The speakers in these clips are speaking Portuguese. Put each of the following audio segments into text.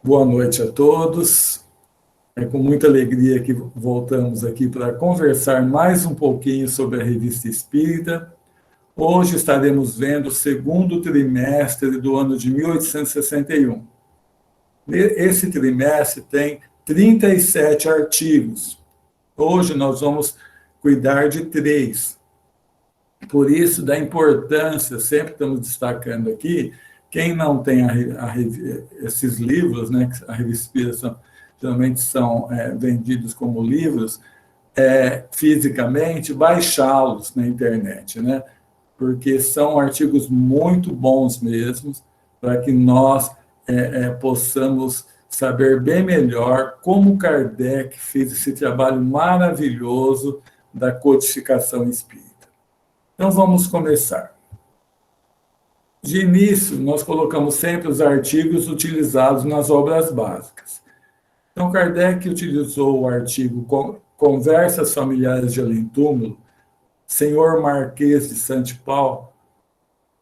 Boa noite a todos. É com muita alegria que voltamos aqui para conversar mais um pouquinho sobre a Revista Espírita. Hoje estaremos vendo o segundo trimestre do ano de 1861. Esse trimestre tem 37 artigos. Hoje nós vamos cuidar de 3. Por isso, da importância, sempre estamos destacando aqui, quem não tem esses livros, né, que a Revista Espírita geralmente são vendidos como livros, fisicamente, baixá-los na internet, né? Porque são artigos muito bons mesmo, para que nós possamos saber bem melhor como Kardec fez esse trabalho maravilhoso da codificação espírita. Então, vamos começar. De início, nós colocamos sempre os artigos utilizados nas obras básicas. Então, Kardec utilizou o artigo Conversas Familiares de Além-Túmulo, Senhor Marquês de Saint-Paul,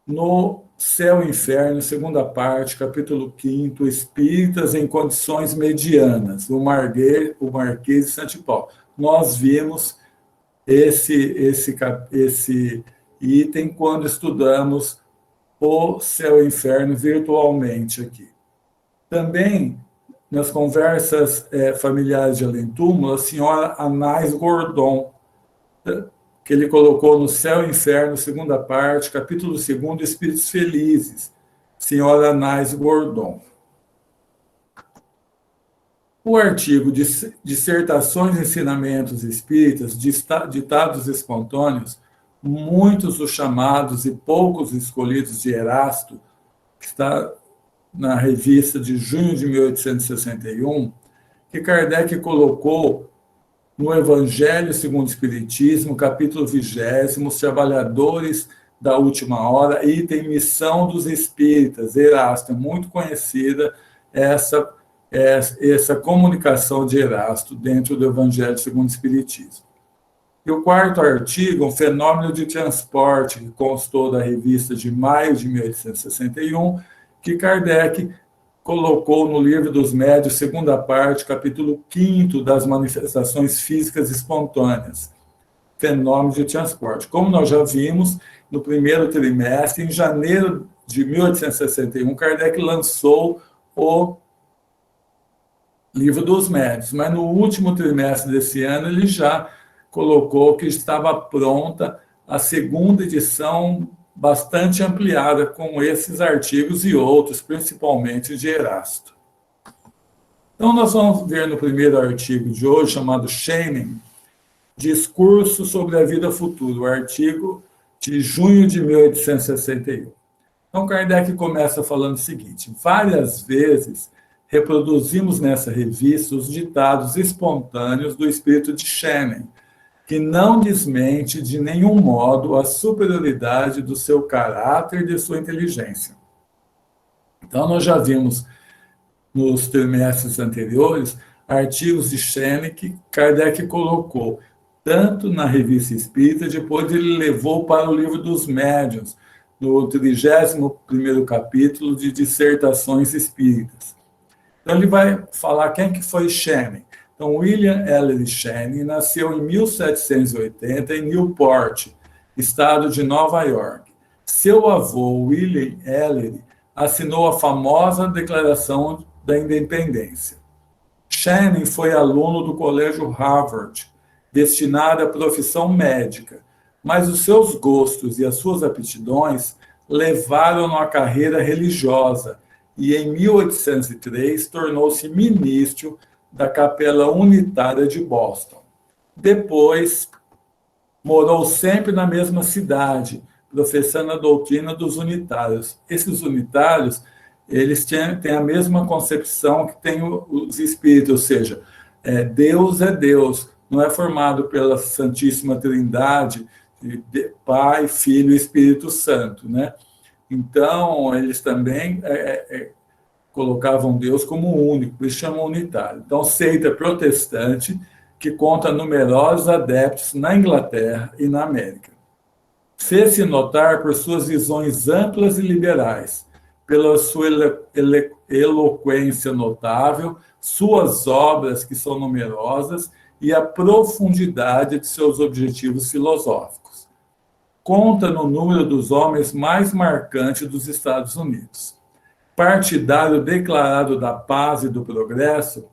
no Céu e Inferno, segunda parte, capítulo 5º, Espíritas em Condições Medianas, o Marquês de Saint-Paul. Nós vimos esse item quando estudamos o Céu e Inferno virtualmente aqui. Também, nas Conversas Familiares de Além-Túmulo, a senhora Anais Gordon, que ele colocou no Céu e Inferno, segunda parte, capítulo 2º, Espíritos Felizes, senhora Anais Gordon. O artigo Dissertações e Ensinamentos Espíritas, Ditados Espontâneos, muitos os chamados e poucos escolhidos de Erasto, que está na revista de junho de 1861, que Kardec colocou no Evangelho segundo o Espiritismo, capítulo 20º, Os Trabalhadores da Última Hora, item Missão dos Espíritas. Erasto, é muito conhecida essa comunicação de Erasto dentro do Evangelho segundo o Espiritismo. E o quarto artigo, um fenômeno de transporte, que constou da revista de maio de 1861, que Kardec colocou no Livro dos Médiuns, segunda parte, capítulo 5º, das manifestações físicas espontâneas, fenômeno de transporte. Como nós já vimos, no primeiro trimestre, em janeiro de 1861, Kardec lançou o Livro dos Médiuns, mas no último trimestre desse ano ele já colocou que estava pronta a segunda edição bastante ampliada com esses artigos e outros, principalmente de Erasto. Então, nós vamos ver no primeiro artigo de hoje, chamado Schenning, Discurso sobre a Vida Futura, o artigo de junho de 1861. Então, Kardec começa falando o seguinte: várias vezes reproduzimos nessa revista os ditados espontâneos do espírito de Schenning, que não desmente de nenhum modo a superioridade do seu caráter e de sua inteligência. Então, nós já vimos nos trimestres anteriores artigos de Schenning que Kardec colocou tanto na Revista Espírita, depois ele levou para o Livro dos Médiuns, no 31º capítulo de Dissertações Espíritas. Então, ele vai falar quem que foi Schenning. Então, William Ellery Schenning nasceu em 1780 em Newport, estado de Nova York. Seu avô, William Ellery, assinou a famosa Declaração da Independência. Schenning foi aluno do Colégio Harvard, destinado à profissão médica, mas os seus gostos e as suas aptidões levaram-no à carreira religiosa e, em 1803, tornou-se ministro da Capela Unitária de Boston. Depois, morou sempre na mesma cidade, professando a doutrina dos unitários. Esses unitários, eles têm a mesma concepção que tem os espíritos, ou seja, Deus é Deus, não é formado pela Santíssima Trindade, Pai, Filho e Espírito Santo, né? Então, eles também colocavam Deus como único, por isso chamam unitário. Então, seita protestante que conta numerosos adeptos na Inglaterra e na América. Fez-se notar por suas visões amplas e liberais, pela sua eloquência notável, suas obras, que são numerosas, e a profundidade de seus objetivos filosóficos. Conta no número dos homens mais marcantes dos Estados Unidos. Partidário declarado da paz e do progresso,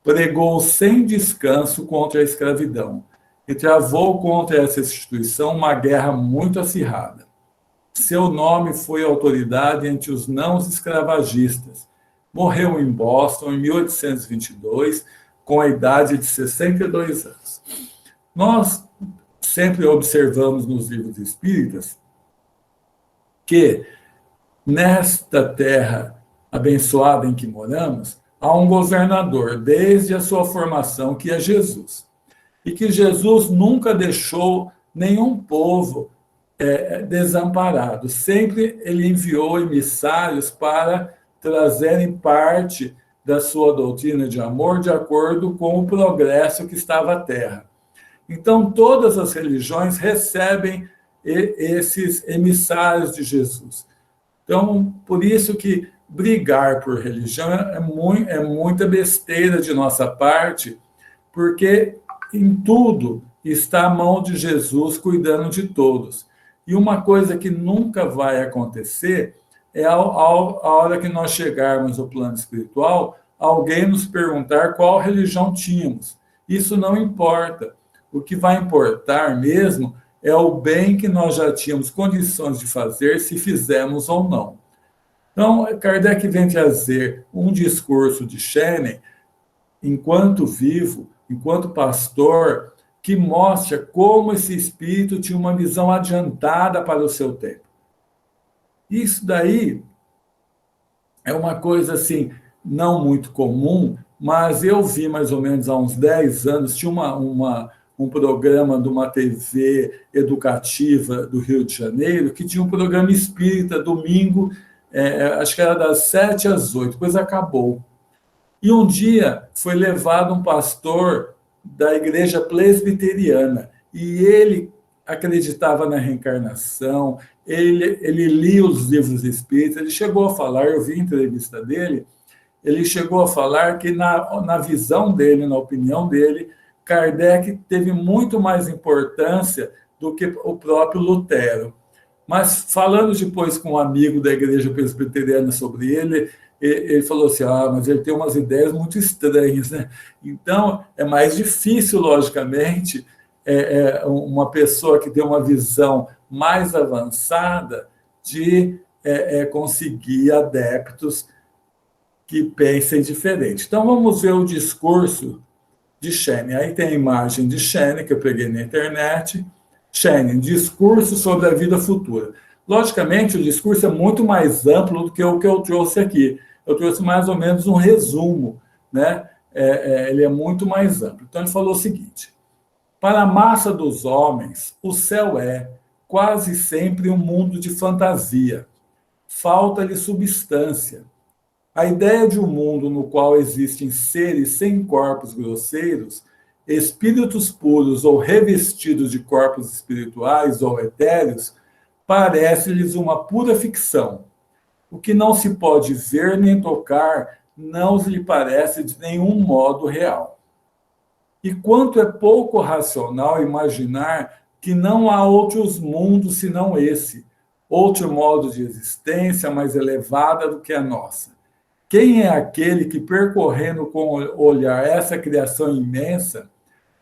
pregou sem descanso contra a escravidão e travou contra essa instituição uma guerra muito acirrada. Seu nome foi autoridade entre os não-escravagistas. Morreu em Boston em 1822, com a idade de 62 anos. Nós sempre observamos nos livros espíritas que, nesta terra abençoada em que moramos, há um governador, desde a sua formação, que é Jesus. E que Jesus nunca deixou nenhum povo desamparado. Sempre ele enviou emissários para trazerem parte da sua doutrina de amor de acordo com o progresso que estava à Terra. Então, todas as religiões recebem esses emissários de Jesus. Então, por isso que brigar por religião é muita besteira de nossa parte, porque em tudo está a mão de Jesus cuidando de todos. E uma coisa que nunca vai acontecer é a hora que nós chegarmos ao plano espiritual, alguém nos perguntar qual religião tínhamos. Isso não importa. O que vai importar mesmo é o bem que nós já tínhamos condições de fazer, se fizemos ou não. Então, Kardec vem trazer um discurso de Schengen, enquanto vivo, enquanto pastor, que mostra como esse espírito tinha uma visão adiantada para o seu tempo. Isso daí é uma coisa assim, não muito comum, mas eu vi mais ou menos há uns 10 anos, tinha um programa de uma TV educativa do Rio de Janeiro, que tinha um programa espírita, domingo, acho que era das 7 às 8, depois acabou. E um dia foi levado um pastor da igreja presbiteriana, e ele acreditava na reencarnação, ele lia os livros espíritas, ele chegou a falar, eu vi a entrevista dele, ele chegou a falar que na visão dele, na opinião dele, Kardec teve muito mais importância do que o próprio Lutero. Mas falando depois com um amigo da igreja presbiteriana sobre ele falou assim, mas ele tem umas ideias muito estranhas, né? Então, é mais difícil, logicamente, uma pessoa que tem uma visão mais avançada de conseguir adeptos que pensem diferente. Então, vamos ver o discurso de Schengen. Aí tem a imagem de Schengen, que eu peguei na internet. Schengen, discurso sobre a vida futura. Logicamente, o discurso é muito mais amplo do que o que eu trouxe aqui. Eu trouxe mais ou menos um resumo, né? Ele é muito mais amplo. Então, ele falou o seguinte: para a massa dos homens, o céu é, quase sempre, um mundo de fantasia. Falta-lhe substância. A ideia de um mundo no qual existem seres sem corpos grosseiros, espíritos puros ou revestidos de corpos espirituais ou etéreos, parece-lhes uma pura ficção. O que não se pode ver nem tocar não lhe parece de nenhum modo real. E quanto é pouco racional imaginar que não há outros mundos senão esse, outro modo de existência mais elevada do que a nossa. Quem é aquele que, percorrendo com o olhar essa criação imensa,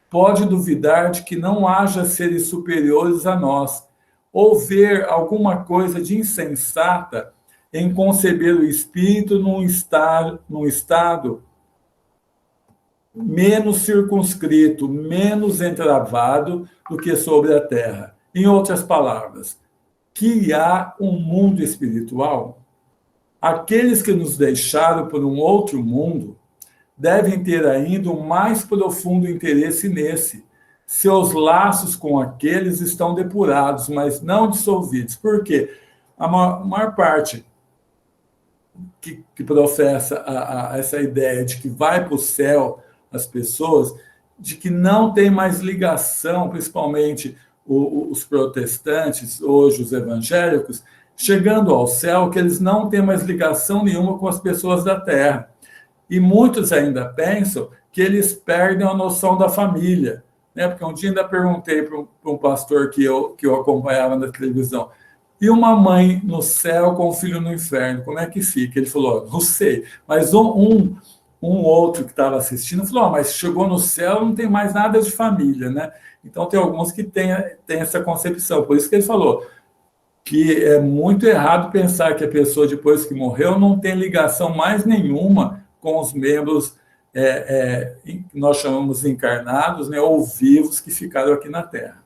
pode duvidar de que não haja seres superiores a nós, ou ver alguma coisa de insensata em conceber o espírito num estado menos circunscrito, menos entravado do que sobre a Terra? Em outras palavras, que há um mundo espiritual? Aqueles que nos deixaram por um outro mundo devem ter ainda um mais profundo interesse nesse. Seus laços com aqueles estão depurados, mas não dissolvidos. Por quê? A maior parte que professa essa ideia de que vai para o céu as pessoas, de que não tem mais ligação, principalmente os protestantes, hoje os evangélicos, chegando ao céu que eles não têm mais ligação nenhuma com as pessoas da terra. E muitos ainda pensam que eles perdem a noção da família, né? Porque um dia ainda perguntei para um pastor que eu acompanhava na televisão, e uma mãe no céu com um filho no inferno, como é que fica? Ele falou, não sei, mas um outro que estava assistindo falou, mas chegou no céu, não tem mais nada de família, né? Então tem alguns que têm essa concepção, por isso que ele falou que é muito errado pensar que a pessoa, depois que morreu, não tem ligação mais nenhuma com os membros que nós chamamos encarnados, né, ou vivos que ficaram aqui na Terra.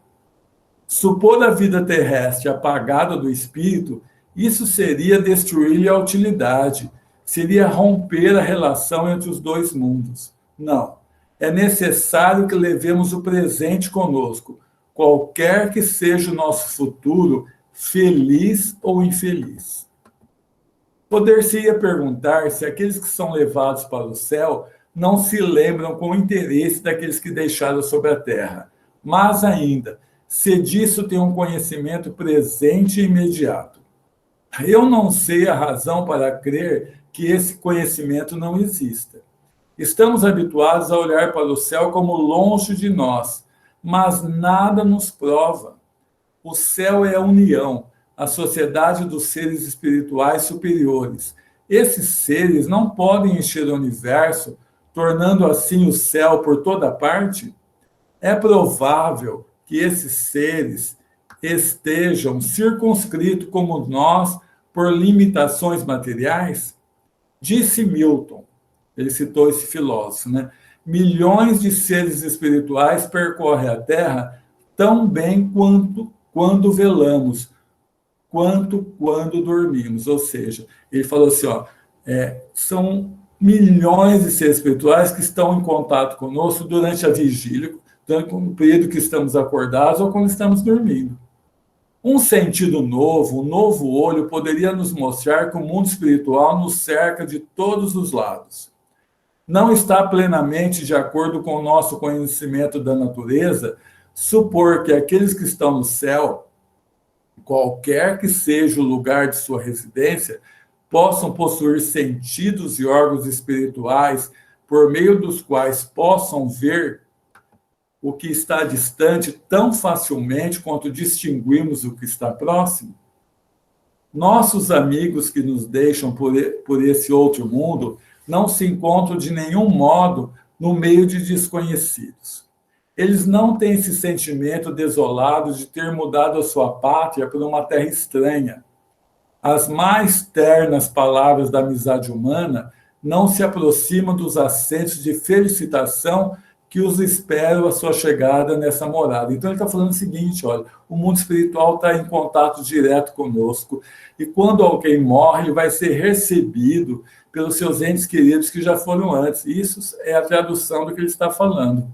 Supor a vida terrestre apagada do espírito, isso seria destruir-lhe a utilidade, seria romper a relação entre os dois mundos. Não. É necessário que levemos o presente conosco, qualquer que seja o nosso futuro, feliz ou infeliz. Poder-se-ia perguntar se aqueles que são levados para o céu não se lembram com interesse daqueles que deixaram sobre a terra, mas ainda, se disso tem um conhecimento presente e imediato. Eu não sei a razão para crer que esse conhecimento não exista. Estamos habituados a olhar para o céu como longe de nós, mas nada nos prova. O céu é a união, a sociedade dos seres espirituais superiores. Esses seres não podem encher o universo, tornando assim o céu por toda parte? É provável que esses seres estejam circunscritos como nós por limitações materiais? Disse Milton, ele citou esse filósofo, né? Milhões de seres espirituais percorrem a Terra tão bem quando velamos, quanto quando dormimos. Ou seja, ele falou assim, são milhões de seres espirituais que estão em contato conosco durante a vigília, durante o período que estamos acordados ou quando estamos dormindo. Um sentido novo, um novo olho, poderia nos mostrar que o mundo espiritual nos cerca de todos os lados. Não está plenamente de acordo com o nosso conhecimento da natureza supor que aqueles que estão no céu, qualquer que seja o lugar de sua residência, possam possuir sentidos e órgãos espirituais por meio dos quais possam ver o que está distante tão facilmente quanto distinguimos o que está próximo? Nossos amigos que nos deixam por esse outro mundo não se encontram de nenhum modo no meio de desconhecidos. Eles não têm esse sentimento desolado de ter mudado a sua pátria por uma terra estranha. As mais ternas palavras da amizade humana não se aproximam dos acentos de felicitação que os esperam a sua chegada nessa morada. Então ele está falando o seguinte, olha, o mundo espiritual está em contato direto conosco, e quando alguém morre, ele vai ser recebido pelos seus entes queridos que já foram antes. Isso é a tradução do que ele está falando.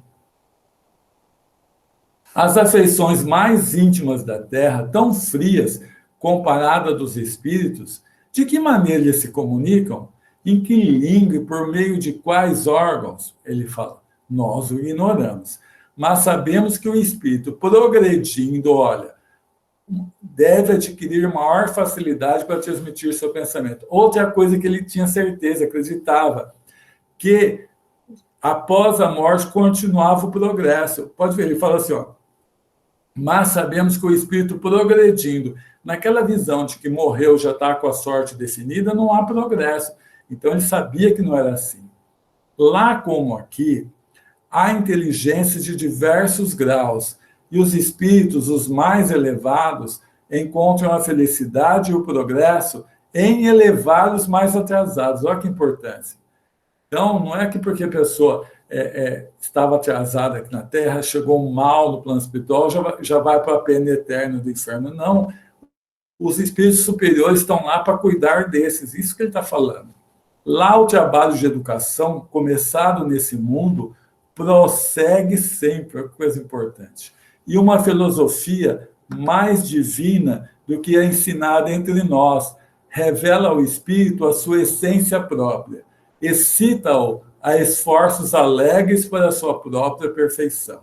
As afeições mais íntimas da Terra, tão frias comparada dos espíritos, de que maneira eles se comunicam? Em que língua e por meio de quais órgãos? Ele fala, nós o ignoramos. Mas sabemos que o espírito, progredindo, olha, deve adquirir maior facilidade para transmitir seu pensamento. Outra coisa que ele tinha certeza, acreditava, que após a morte continuava o progresso. Pode ver, ele fala assim, mas sabemos que o espírito progredindo, naquela visão de que morreu, já está com a sorte definida, não há progresso. Então ele sabia que não era assim. Lá como aqui, há inteligências de diversos graus, e os espíritos, os mais elevados, encontram a felicidade e o progresso em elevar os mais atrasados. Olha que importância. Então, não é que porque a pessoa estava atrasada aqui na Terra, chegou mal no plano espiritual, já vai para a pena eterna do inferno. Não. Os espíritos superiores estão lá para cuidar desses. Isso que ele está falando. Lá o trabalho de educação, começado nesse mundo, prossegue sempre, é coisa importante. E uma filosofia mais divina do que a ensinada entre nós, revela ao espírito a sua essência própria, excita-o a esforços alegres para a sua própria perfeição.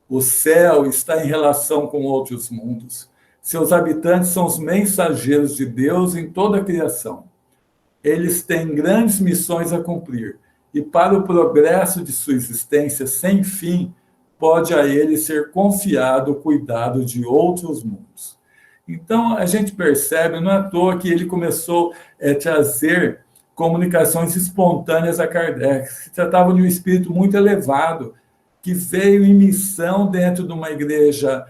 O céu está em relação com outros mundos. Seus habitantes são os mensageiros de Deus em toda a criação. Eles têm grandes missões a cumprir, e para o progresso de sua existência sem fim, pode a ele ser confiado o cuidado de outros mundos. Então, a gente percebe, não é à toa que ele começou a trazer comunicações espontâneas a Kardec. Se tratava de um espírito muito elevado, que veio em missão dentro de uma igreja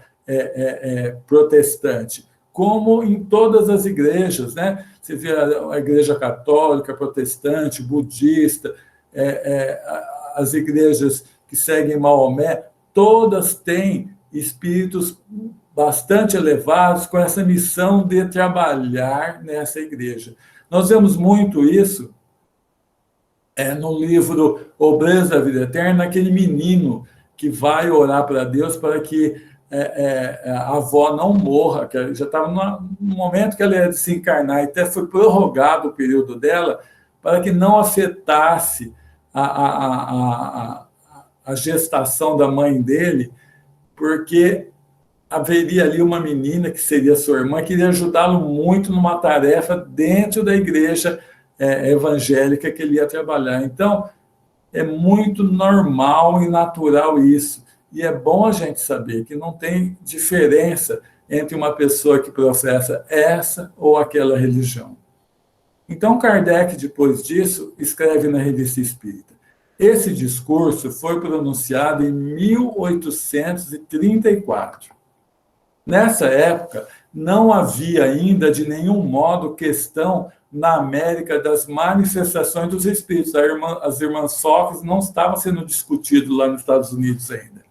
protestante, como em todas as igrejas, né? Você vê a igreja católica, protestante, budista, as igrejas que seguem Maomé, todas têm espíritos bastante elevados com essa missão de trabalhar nessa igreja. Nós vemos muito isso no livro Obreiros da Vida Eterna, aquele menino que vai orar para Deus para que a avó não morra, que já estava no momento que ela ia se encarnar, e até foi prorrogado o período dela, para que não afetasse a gestação da mãe dele, porque haveria ali uma menina que seria sua irmã, que iria ajudá-lo muito numa tarefa dentro da igreja evangélica que ele ia trabalhar. Então, é muito normal e natural isso. E é bom a gente saber que não tem diferença entre uma pessoa que professa essa ou aquela religião. Então, Kardec, depois disso, escreve na Revista Espírita: esse discurso foi pronunciado em 1834. Nessa época, não havia ainda, de nenhum modo, questão na América das manifestações dos espíritos. As irmãs Sócrates não estavam sendo discutidas lá nos Estados Unidos ainda.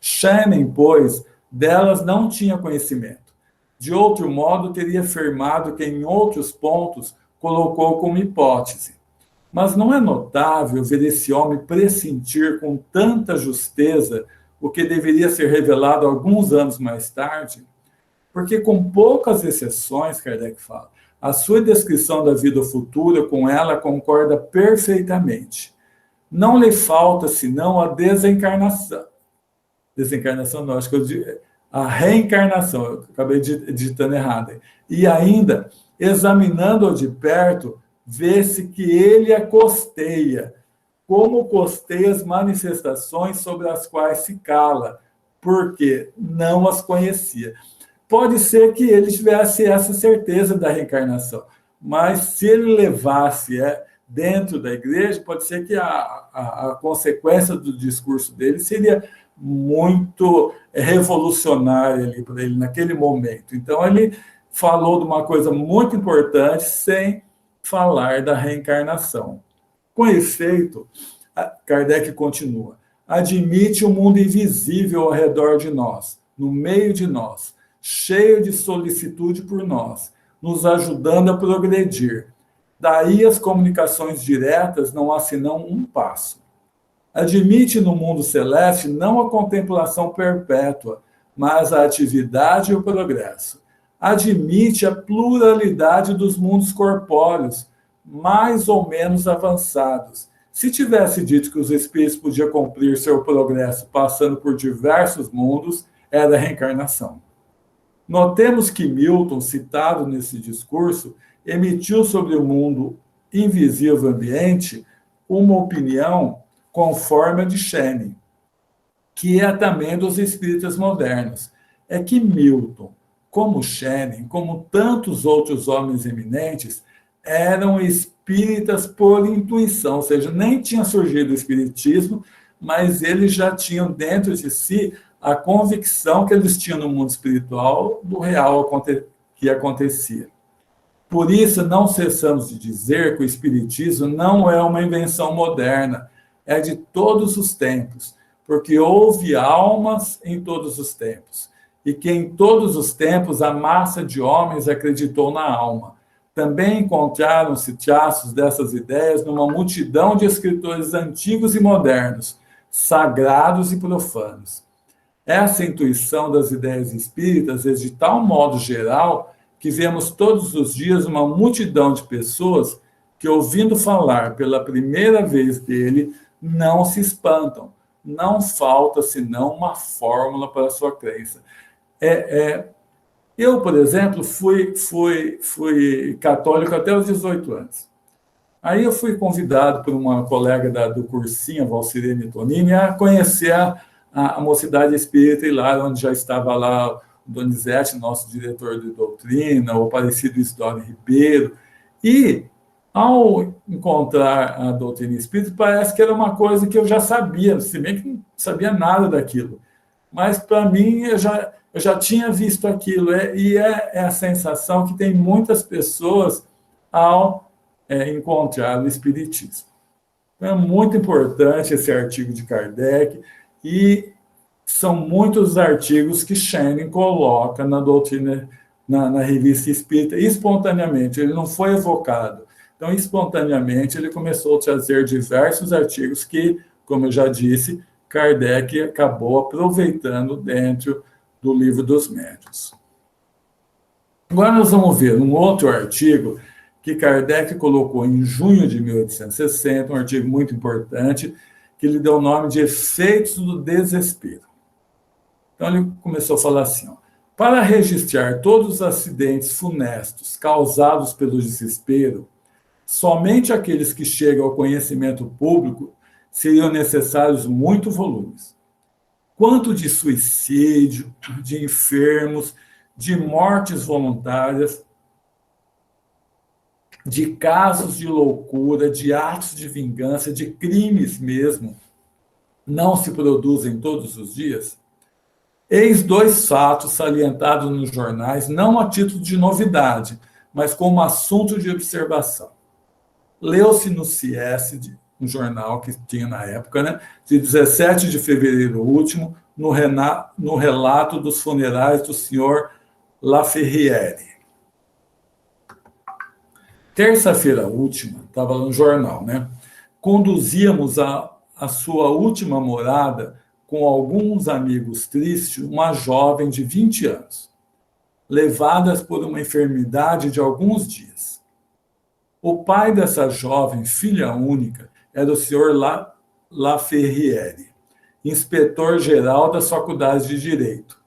Schengen, pois, delas não tinha conhecimento. De outro modo, teria afirmado que, em outros pontos, colocou como hipótese. Mas não é notável ver esse homem pressentir com tanta justeza o que deveria ser revelado alguns anos mais tarde? Porque, com poucas exceções, Kardec fala, a sua descrição da vida futura com ela concorda perfeitamente. Não lhe falta, senão, a desencarnação. Desencarnação não, acho que eu digo a reencarnação, eu acabei digitando errado. E ainda, examinando-o de perto, vê-se que ele a costeia, como costeia as manifestações sobre as quais se cala, porque não as conhecia. Pode ser que ele tivesse essa certeza da reencarnação, mas se ele levasse dentro da igreja, pode ser que a consequência do discurso dele seria muito revolucionária ali para ele naquele momento. Então, ele falou de uma coisa muito importante sem falar da reencarnação. Com efeito, Kardec continua: admite o mundo invisível ao redor de nós, no meio de nós, cheio de solicitude por nós, nos ajudando a progredir. Daí as comunicações diretas não há senão um passo. Admite no mundo celeste não a contemplação perpétua, mas a atividade e o progresso. Admite a pluralidade dos mundos corpóreos, mais ou menos avançados. Se tivesse dito que os espíritos podiam cumprir seu progresso passando por diversos mundos, era a reencarnação. Notemos que Milton, citado nesse discurso, emitiu sobre o mundo invisível ambiente uma opinião conforme a de Schengen, que é também dos espíritas modernos. É que Milton, como Schengen, como tantos outros homens eminentes, eram espíritas por intuição, ou seja, nem tinha surgido o espiritismo, mas eles já tinham dentro de si a convicção que eles tinham no mundo espiritual do real que acontecia. Por isso, não cessamos de dizer que o espiritismo não é uma invenção moderna, é de todos os tempos, porque houve almas em todos os tempos, e que em todos os tempos a massa de homens acreditou na alma. Também encontraram-se traços dessas ideias numa multidão de escritores antigos e modernos, sagrados e profanos. Essa intuição das ideias espíritas é de tal modo geral que vemos todos os dias uma multidão de pessoas que, ouvindo falar pela primeira vez dele, não se espantam. Não falta senão uma fórmula para a sua crença. Eu, por exemplo, fui católico até os 18 anos. Aí eu fui convidado por uma colega do cursinho, a Valcirene Tonini, a conhecer a Mocidade Espírita, e lá onde já estava lá o Donizete, nosso diretor de doutrina, o Aparecido Isidoro Ribeiro. E, ao encontrar a doutrina espírita, parece que era uma coisa que eu já sabia, se bem que não sabia nada daquilo. Mas, para mim, eu já tinha visto aquilo. E é a sensação que tem muitas pessoas ao encontrar o Espiritismo. Então, é muito importante esse artigo de Kardec, e são muitos artigos que Schengen coloca na doutrina, na Revista Espírita, espontaneamente. Ele não foi evocado. Então, espontaneamente, ele começou a trazer diversos artigos que, como eu já disse, Kardec acabou aproveitando dentro do Livro dos Médiuns. Agora nós vamos ver um outro artigo que Kardec colocou em junho de 1860, um artigo muito importante, que lhe deu o nome de Efeitos do Desespero. Então ele começou a falar assim, para registrar todos os acidentes funestos causados pelo desespero, somente aqueles que chegam ao conhecimento público seriam necessários muitos volumes. Quanto de suicídio, de enfermos, de mortes voluntárias, de casos de loucura, de atos de vingança, de crimes mesmo, não se produzem todos os dias? Eis 2 fatos salientados nos jornais, não a título de novidade, mas como assunto de observação. Leu-se no CS, um jornal que tinha na época, né, de 17 de fevereiro último, no relato dos funerais do senhor Laferriere. Terça-feira última, estava no jornal, né? Conduzíamos a sua última morada com alguns amigos tristes, uma jovem de 20 anos, levadas por uma enfermidade de alguns dias. O pai dessa jovem, filha única, era o senhor Laferriere, inspetor-geral das faculdades de Direito.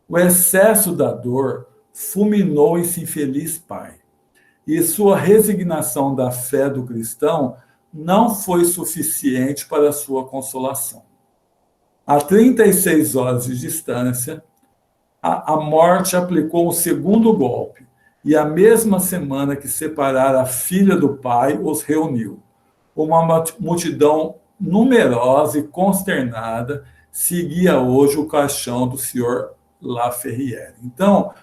O excesso da dor fulminou esse infeliz pai, e sua resignação da fé do cristão não foi suficiente para sua consolação. A 36 horas de distância, a morte aplicou o segundo golpe, e a mesma semana que separara a filha do pai, os reuniu. Uma multidão numerosa e consternada seguia hoje o caixão do senhor Laferriere. Então,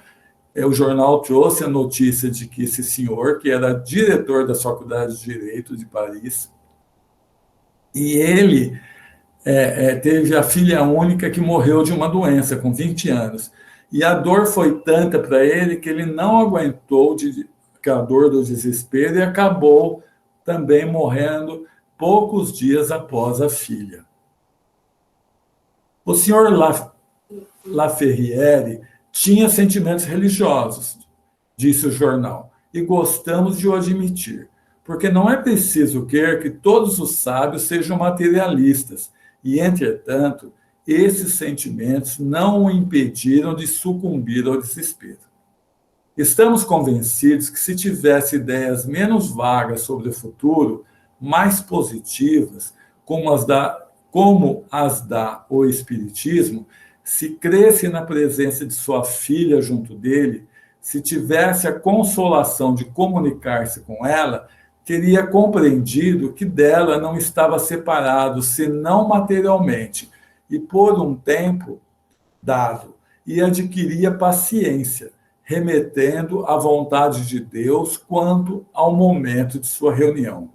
o jornal trouxe a notícia de que esse senhor, que era diretor das faculdades de Direito de Paris, e ele teve a filha única que morreu de uma doença com 20 anos. E a dor foi tanta para ele que ele não aguentou a dor do desespero e acabou também morrendo poucos dias após a filha. O senhor Laferriere tinha sentimentos religiosos, disse o jornal, e gostamos de o admitir, porque não é preciso querer que todos os sábios sejam materialistas, e, entretanto, esses sentimentos não o impediram de sucumbir ao desespero. Estamos convencidos que, se tivesse ideias menos vagas sobre o futuro, mais positivas, como as dá o Espiritismo, se cresce na presença de sua filha junto dele, se tivesse a consolação de comunicar-se com ela, teria compreendido que dela não estava separado, senão materialmente, e por um tempo dado, e adquiria paciência, remetendo à vontade de Deus quanto ao momento de sua reunião.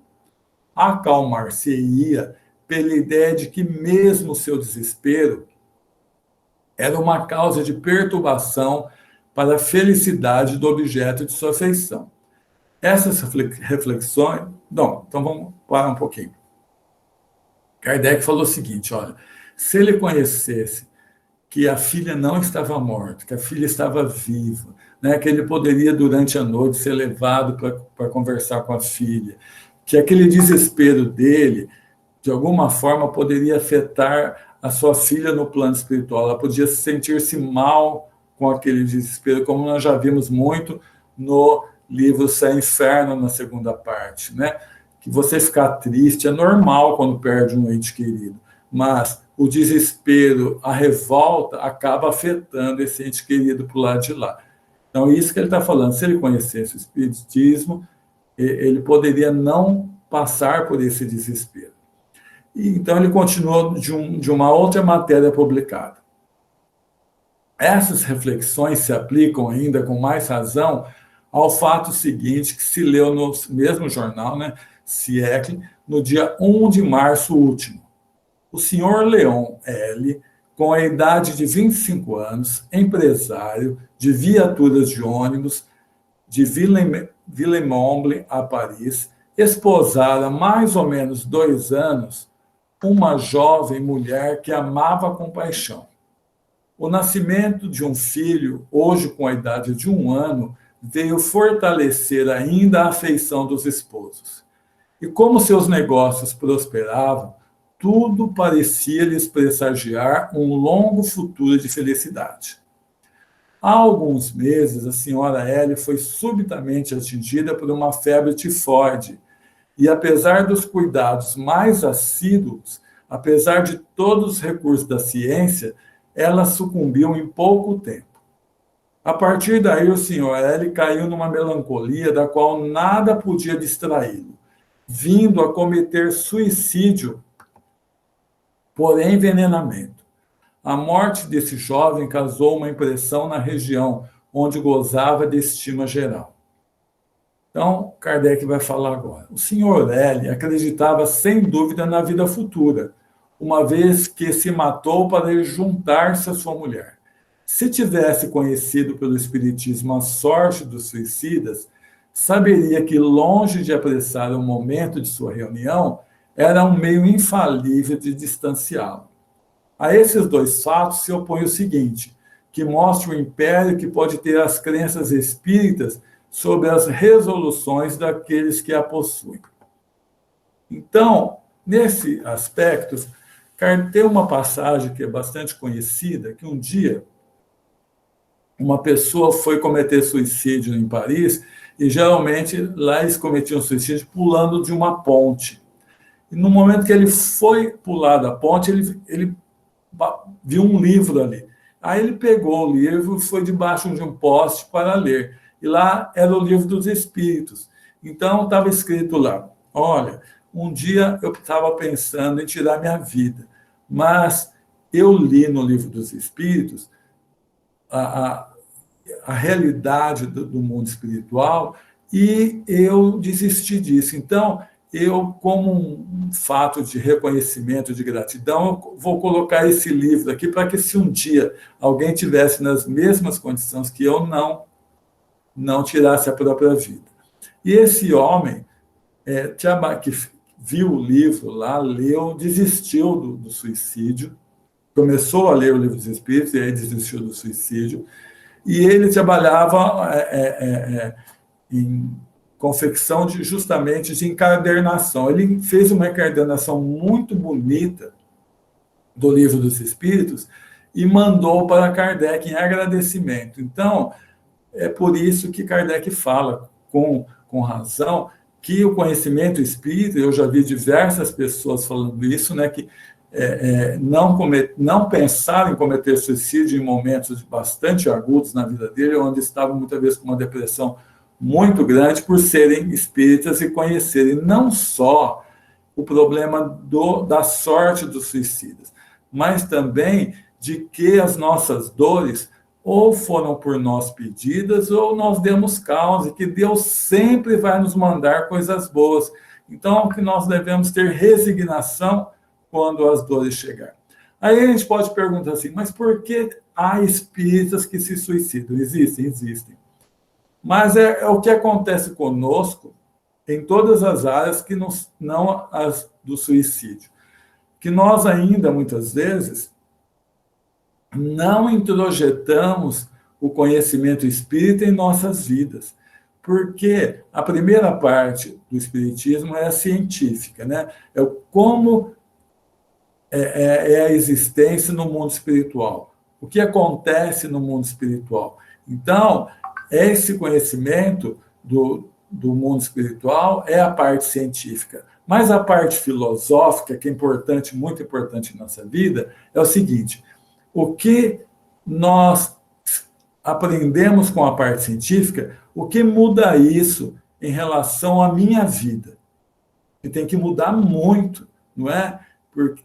Acalmar-se-ia pela ideia de que mesmo seu desespero era uma causa de perturbação para a felicidade do objeto de sua afeição. Essas reflexões... Não, então vamos parar um pouquinho. Kardec falou o seguinte, olha, se ele conhecesse que a filha não estava morta, que a filha estava viva, né, que ele poderia, durante a noite, ser levado para conversar com a filha, que aquele desespero dele, de alguma forma, poderia afetar a sua filha no plano espiritual, ela podia sentir-se mal com aquele desespero, como nós já vimos muito no livro Céu e Inferno, na segunda parte, né? Que você ficar triste é normal quando perde um ente querido, mas o desespero, a revolta, acaba afetando esse ente querido para o lado de lá. Então, isso que ele está falando, se ele conhecesse o Espiritismo, ele poderia não passar por esse desespero. E, então, ele continuou de uma outra matéria publicada. Essas reflexões se aplicam ainda com mais razão ao fato seguinte, que se leu no mesmo jornal, né, Siècle, no dia 1 de março último. O senhor Leon L., com a idade de 25 anos, empresário de viaturas de ônibus de Villemomble a Paris, esposara há mais ou menos 2 anos uma jovem mulher que amava com paixão. O nascimento de um filho, hoje com a idade de 1 ano, veio fortalecer ainda a afeição dos esposos. E como seus negócios prosperavam, tudo parecia lhes pressagiar um longo futuro de felicidade. Há alguns meses, a senhora Ellie foi subitamente atingida por uma febre tifoide, e apesar dos cuidados mais assíduos, apesar de todos os recursos da ciência, ela sucumbiu em pouco tempo. A partir daí, o senhor L. caiu numa melancolia da qual nada podia distraí-lo, vindo a cometer suicídio por envenenamento. A morte desse jovem causou uma impressão na região, onde gozava de estima geral. Então, Kardec vai falar agora. O senhor L. acreditava sem dúvida na vida futura, uma vez que se matou para juntar-se à sua mulher. Se tivesse conhecido pelo Espiritismo a sorte dos suicidas, saberia que, longe de apressar o momento de sua reunião, era um meio infalível de distanciá-lo. A esses 2 fatos se opõe o seguinte, que mostra o império que pode ter as crenças espíritas sobre as resoluções daqueles que a possuem. Então, nesse aspecto, tem uma passagem que é bastante conhecida, que um dia uma pessoa foi cometer suicídio em Paris, e geralmente lá eles cometiam suicídio pulando de uma ponte. E no momento que ele foi pular da ponte, ele viu um livro ali. Aí ele pegou o livro e foi debaixo de um poste para ler. E lá era o livro dos Espíritos. Então estava escrito lá, olha, um dia eu estava pensando em tirar minha vida, mas eu li no livro dos Espíritos a realidade do mundo espiritual e eu desisti disso. Então, eu, como um fato de reconhecimento, de gratidão, eu vou colocar esse livro aqui para que, se um dia alguém tivesse nas mesmas condições que eu, não tirasse a própria vida. E esse homem, que viu o livro lá, leu, desistiu do suicídio, começou a ler o livro dos Espíritos e aí desistiu do suicídio, e ele trabalhava em confecção justamente de encadernação. Ele fez uma encadernação muito bonita do livro dos Espíritos e mandou para Kardec em agradecimento. Então, é por isso que Kardec fala, com razão, que o conhecimento espírita, eu já vi diversas pessoas falando isso, né, que não pensar em cometer suicídio em momentos bastante agudos na vida dele, onde estavam muitas vezes com uma depressão muito grande, por serem espíritas e conhecerem não só o problema da sorte dos suicidas, mas também de que as nossas dores ou foram por nós pedidas ou nós demos causa, e que Deus sempre vai nos mandar coisas boas. Então, que nós devemos ter resignação quando as dores chegarem. Aí a gente pode perguntar assim, mas por que há espíritas que se suicidam? Existem. Mas é o que acontece conosco em todas as áreas que não as do suicídio. Que nós ainda, muitas vezes, não introjetamos o conhecimento espírita em nossas vidas. Porque a primeira parte do espiritismo é a científica, né? Como é a existência no mundo espiritual. o que acontece no mundo espiritual. Então, esse conhecimento do mundo espiritual é a parte científica. Mas a parte filosófica, que é importante, muito importante em nossa vida, é o seguinte: o que nós aprendemos com a parte científica, o que muda isso em relação à minha vida? E tem que mudar muito, não é? Porque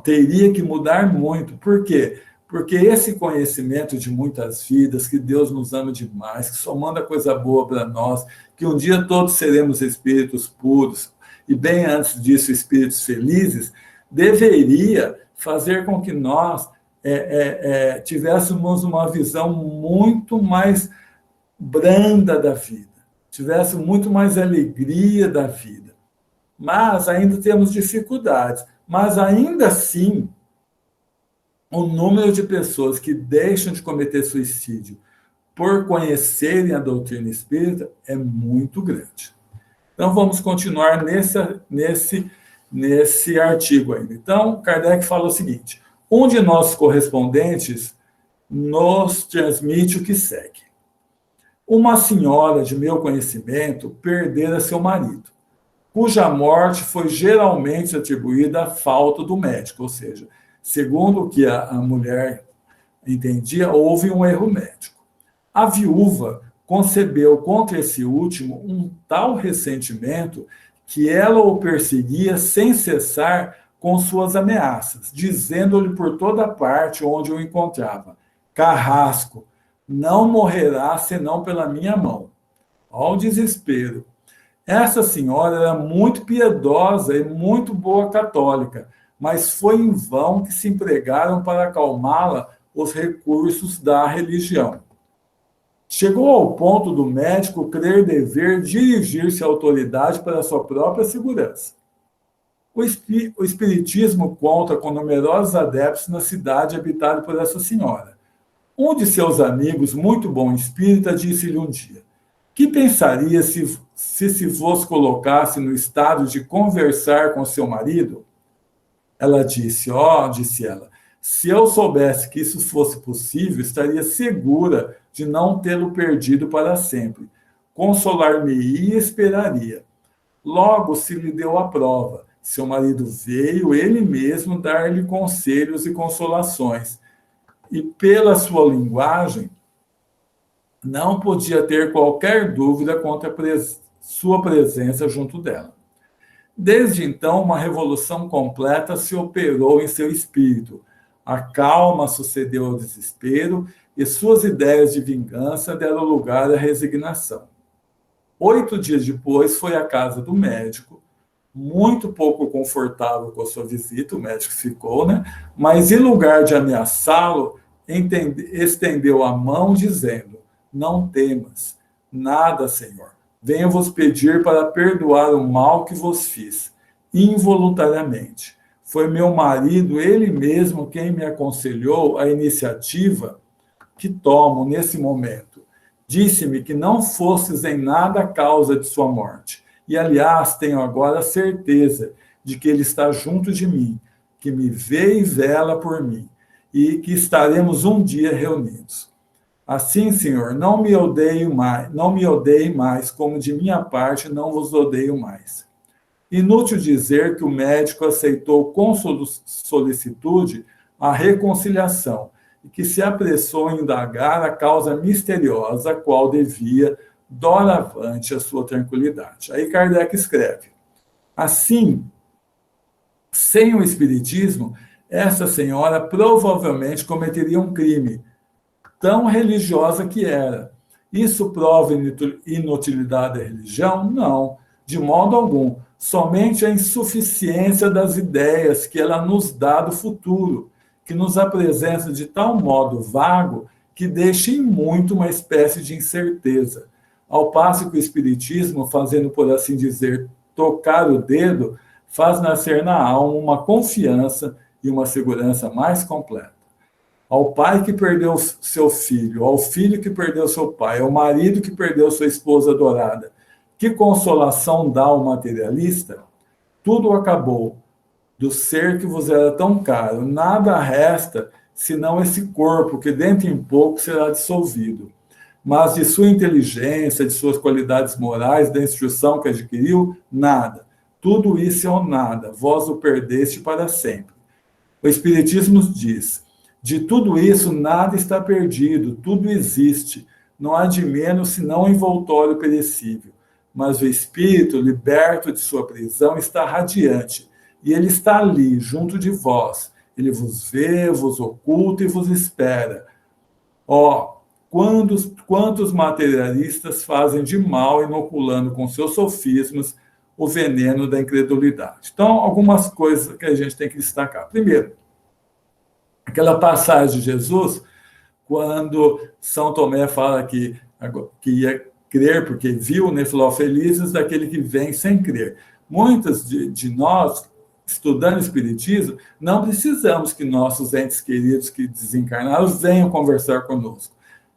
teria que mudar muito. Por quê? Porque esse conhecimento de muitas vidas, que Deus nos ama demais, que só manda coisa boa para nós, que um dia todos seremos espíritos puros, e bem antes disso, espíritos felizes, deveria fazer com que nós tivéssemos uma visão muito mais branda da vida, tivéssemos muito mais alegria da vida. Mas ainda temos dificuldades. Mas ainda assim, o número de pessoas que deixam de cometer suicídio por conhecerem a doutrina espírita é muito grande. Então, vamos continuar nesse artigo ainda. Então, Kardec fala o seguinte: um de nossos correspondentes nos transmite o que segue. Uma senhora de meu conhecimento perdera seu marido, cuja morte foi geralmente atribuída à falta do médico, ou seja, segundo o que a mulher entendia, houve um erro médico. A viúva concebeu contra esse último um tal ressentimento que ela o perseguia sem cessar com suas ameaças, dizendo-lhe por toda parte onde o encontrava: carrasco, não morrerá senão pela minha mão. Ao desespero. Essa senhora era muito piedosa e muito boa católica, mas foi em vão que se empregaram para acalmá-la os recursos da religião. Chegou ao ponto do médico crer dever dirigir-se à autoridade para sua própria segurança. O Espiritismo conta com numerosos adeptos na cidade habitada por essa senhora. Um de seus amigos, muito bom espírita, disse-lhe um dia: que pensaria se vos colocasse no estado de conversar com seu marido? Ela disse: disse ela, se eu soubesse que isso fosse possível, estaria segura de não tê-lo perdido para sempre. Consolar-me-ia e esperaria. Logo se lhe deu a prova. Seu marido veio ele mesmo dar-lhe conselhos e consolações. E pela sua linguagem, não podia ter qualquer dúvida quanto à sua presença junto dela. Desde então, uma revolução completa se operou em seu espírito. A calma sucedeu ao desespero e suas ideias de vingança deram lugar à resignação. 8 dias depois, foi à casa do médico, muito pouco confortável com a sua visita, o médico ficou, né? Mas em lugar de ameaçá-lo, estendeu a mão dizendo: não temas, nada, Senhor. Venho vos pedir para perdoar o mal que vos fiz, involuntariamente. Foi meu marido, ele mesmo, quem me aconselhou a iniciativa que tomo nesse momento. Disse-me que não fosses em nada a causa de sua morte. E, aliás, tenho agora a certeza de que ele está junto de mim, que me vê e vela por mim, e que estaremos um dia reunidos. Assim, Senhor, não me odeie mais, como de minha parte não vos odeio mais. Inútil dizer que o médico aceitou com solicitude a reconciliação e que se apressou em indagar a causa misteriosa a qual devia, doravante, a sua tranquilidade. Aí Kardec escreve: assim, sem o espiritismo, essa senhora provavelmente cometeria um crime, tão religiosa que era. Isso prova inutilidade da religião? Não, de modo algum. Somente a insuficiência das ideias que ela nos dá do futuro, que nos apresenta de tal modo vago que deixa em muito uma espécie de incerteza. Ao passo que o Espiritismo, fazendo, por assim dizer, tocar o dedo, faz nascer na alma uma confiança e uma segurança mais completa. Ao pai que perdeu seu filho, ao filho que perdeu seu pai, ao marido que perdeu sua esposa adorada, que consolação dá ao materialista? Tudo acabou. Do ser que vos era tão caro, nada resta senão esse corpo, que dentro em pouco será dissolvido. Mas de sua inteligência, de suas qualidades morais, da instrução que adquiriu, nada. Tudo isso é o nada, vós o perdeste para sempre. O Espiritismo nos diz, de tudo isso nada está perdido, tudo existe, não há de menos senão um envoltório perecível. Mas o espírito, liberto de sua prisão, está radiante, e ele está ali, junto de vós. Ele vos vê, vos oculta e vos espera. Ó, quantos materialistas fazem de mal, inoculando com seus sofismas o veneno da incredulidade. Então, algumas coisas que a gente tem que destacar. Primeiro, aquela passagem de Jesus, quando São Tomé fala que ia crer, porque viu, né, falou, felizes daquele que vem sem crer. Muitas de nós, estudando Espiritismo, não precisamos que nossos entes queridos que desencarnaram venham conversar conosco.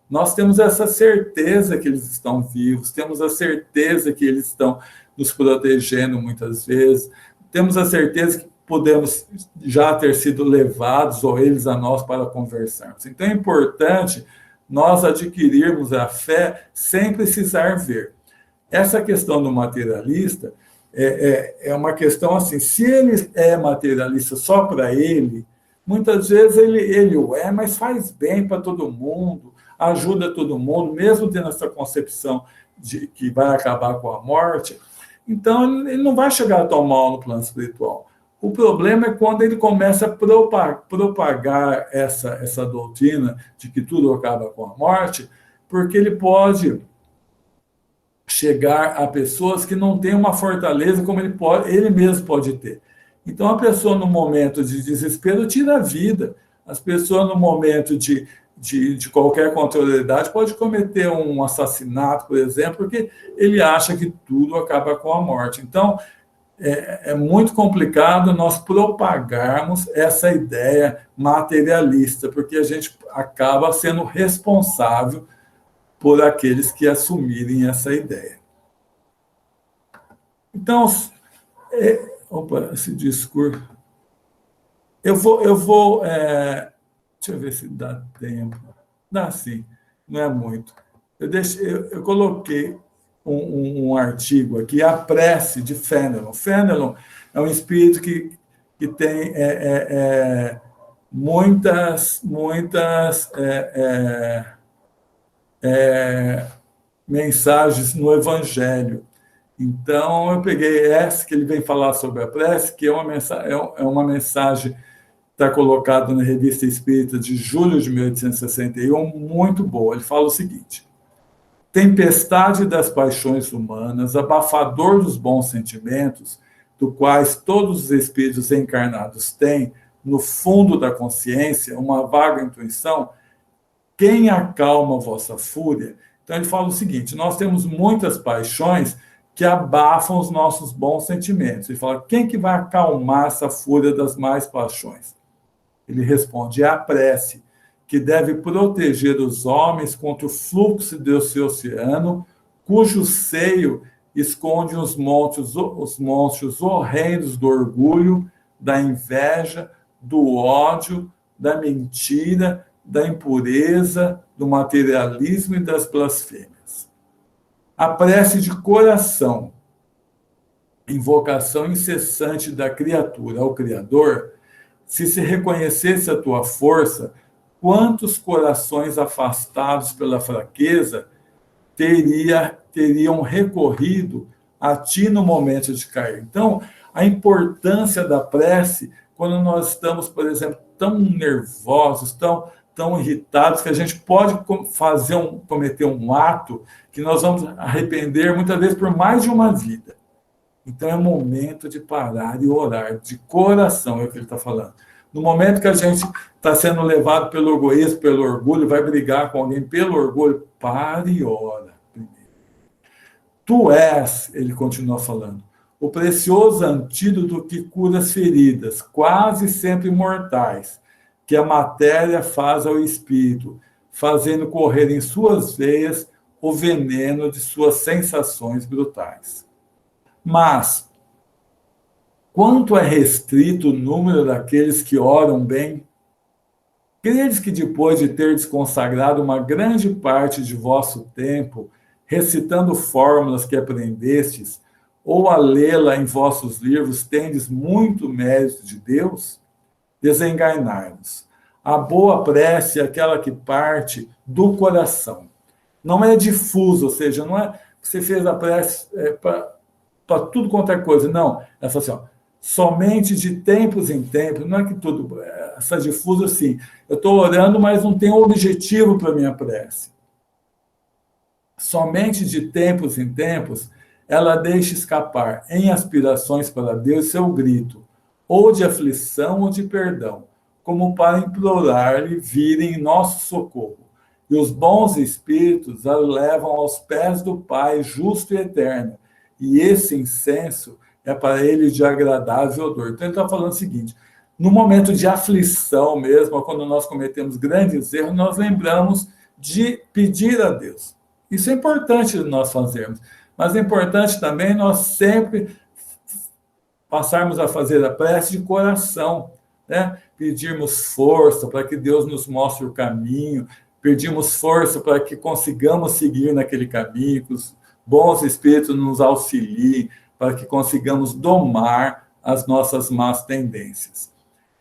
Nós temos essa certeza que eles estão vivos, temos a certeza que eles estão nos protegendo muitas vezes, temos a certeza que podemos já ter sido levados, ou eles a nós, para conversarmos. Então é importante nós adquirirmos a fé sem precisar ver. Essa questão do materialista é uma questão assim, se ele é materialista só para ele, muitas vezes ele o é, mas faz bem para todo mundo, ajuda todo mundo, mesmo tendo essa concepção de que vai acabar com a morte, então ele não vai chegar tão mal no plano espiritual. O problema é quando ele começa a propagar essa doutrina de que tudo acaba com a morte, porque ele pode chegar a pessoas que não têm uma fortaleza como ele mesmo pode ter. Então, a pessoa, no momento de desespero, tira a vida. As pessoas, no momento de qualquer contrariedade, pode cometer um assassinato, por exemplo, porque ele acha que tudo acaba com a morte. Então, é muito complicado nós propagarmos essa ideia materialista, porque a gente acaba sendo responsável por aqueles que assumirem essa ideia. Então, esse discurso... Eu vou deixa eu ver se dá tempo. Dá sim, não é muito. Eu coloquei um artigo aqui, A Prece de Fenelon. Fenelon é um espírito que tem muitas mensagens no Evangelho. Então, eu peguei essa que ele vem falar sobre a prece, que é uma mensagem que está colocada na Revista Espírita de julho de 1861, muito boa. Ele fala o seguinte: tempestade das paixões humanas, abafador dos bons sentimentos, do quais todos os espíritos encarnados têm, no fundo da consciência, uma vaga intuição, quem acalma a vossa fúria? Então ele fala o seguinte: nós temos muitas paixões que abafam os nossos bons sentimentos. Ele fala, quem que vai acalmar essa fúria das mais paixões? Ele responde, é a prece, que deve proteger os homens contra o fluxo desse oceano, cujo seio esconde os monstros horrendos do orgulho, da inveja, do ódio, da mentira, da impureza, do materialismo e das blasfêmias. A prece de coração, invocação incessante da criatura ao Criador, se reconhecesse a tua força, quantos corações afastados pela fraqueza teriam recorrido a ti no momento de cair? Então, a importância da prece, quando nós estamos, por exemplo, tão nervosos, tão irritados, que a gente pode cometer um ato que nós vamos arrepender, muitas vezes, por mais de uma vida. Então, é momento de parar e orar, de coração, é o que ele está falando. No momento que a gente está sendo levado pelo egoísmo, pelo orgulho, vai brigar com alguém pelo orgulho, pare e ora primeiro. Tu és, ele continua falando, o precioso antídoto que cura as feridas, quase sempre mortais, que a matéria faz ao espírito, fazendo correr em suas veias o veneno de suas sensações brutais. Mas, quanto é restrito o número daqueles que oram bem? Credes que depois de terdes consagrado uma grande parte de vosso tempo, recitando fórmulas que aprendestes, ou a lê-la em vossos livros, tendes muito mérito de Deus? Desenganai-vos. A boa prece é aquela que parte do coração. Não é difuso, ou seja, não é que você fez a prece para tudo quanto é coisa. Não, é assim, ó, somente de tempos em tempos, não é que tudo, essa difusa assim, eu estou orando, mas não tem objetivo para a minha prece. Somente de tempos em tempos, ela deixa escapar em aspirações para Deus seu grito, ou de aflição ou de perdão, como para implorar-lhe virem em nosso socorro. E os bons espíritos a levam aos pés do Pai justo e eterno, e esse incenso é para ele de agradável odor. Então, ele está falando o seguinte, no momento de aflição mesmo, quando nós cometemos grandes erros, nós lembramos de pedir a Deus. Isso é importante nós fazermos, mas é importante também nós sempre passarmos a fazer a prece de coração, né? Pedirmos força para que Deus nos mostre o caminho, pedirmos força para que consigamos seguir naquele caminho, que os bons espíritos nos auxiliem, para que consigamos domar as nossas más tendências.